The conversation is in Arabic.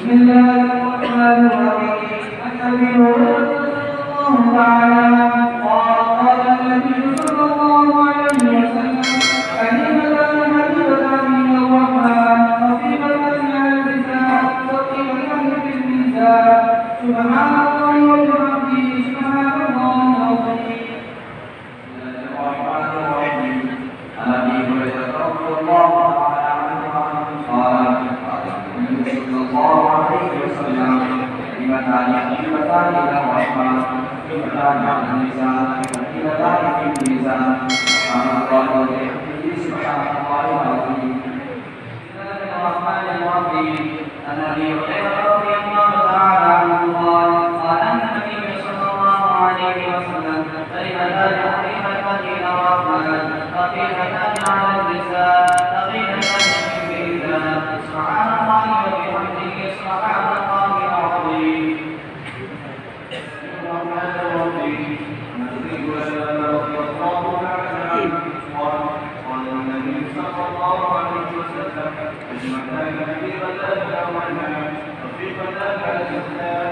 بسم الله الرحمن الرحيم. عن أبي هريرة رضي الله تعالى قال النبي صلى الله عليه وسلم: كلمتان حبيبتان إلى الرحمن خفيفتان على اللسان ثقيلتان في الميزان سبحان الله وبحمده سبحان الله العظيم. عن أبي هريرة رضي الله تعالى عنه قال النبي صلى الله عليه وسلم: كلمتان حبيبتان إلى الرحمن خفيفتان على اللسان ثقيلتان في الميزان سبحان الله وبحمده سبحان الله العظيم. بسم الله الرحمن الرحيم. عن أبي هريرة رضي الله تعالى عنه قال النبي صلى الله عليه وسلم: كلمتان حبيبتان إلى الرحمن خفيفتان على اللسان ثقيلتان في الميزان سبحان الله وبحمده سبحان الله العظيم. الرحمن الرحيم. عن أبي هريرة رضي الله تعالى عنه قال النبي صلى الله عليه وسلم: كلمتان حبيبتان إلى الرحمن خفيفتان على اللسان